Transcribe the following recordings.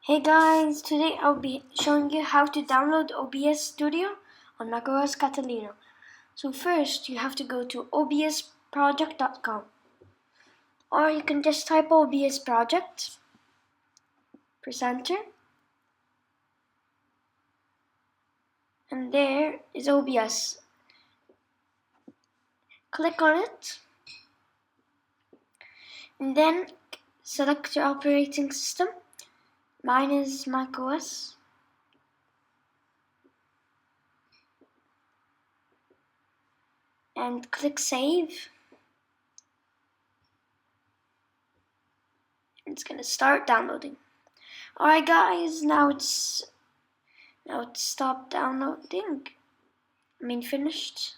Hey guys, today I'll be showing you how to download OBS Studio on MacOS Catalina. So first you have to go to obsproject.com, or you can just type OBS Project, press enter, and there is OBS. Click on it, and then select your operating system. Mine is macOS. And click save. It's gonna start downloading. Alright guys, now it's stopped downloading. Finished.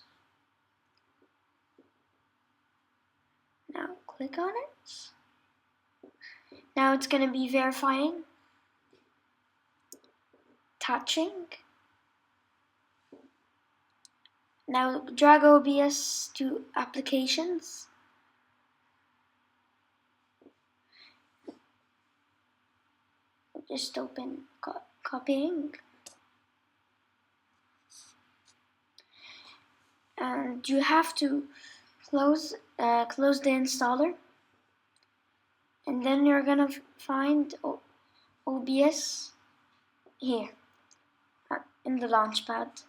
Now click on it. Now it's gonna be verifying. Touching. Now drag OBS to applications. Just open copying. And you have to close the installer. And then you're gonna find OBS here in the launchpad.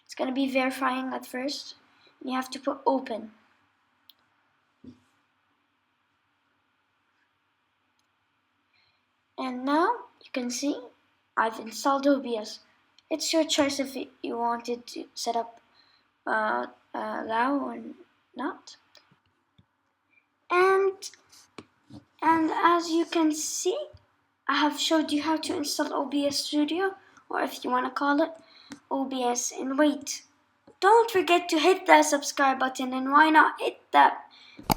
It's gonna be verifying at first. You have to put open. And now you can see I've installed OBS. It's your choice if you wanted to set up allow or not. And as you can see, I have showed you how to install OBS Studio, or if you want to call it OBS. And wait, don't forget to hit that subscribe button, and why not hit that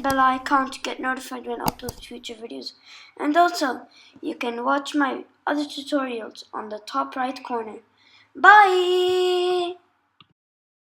bell icon to get notified when I upload future videos. And also, you can watch my other tutorials on the top right corner. Bye!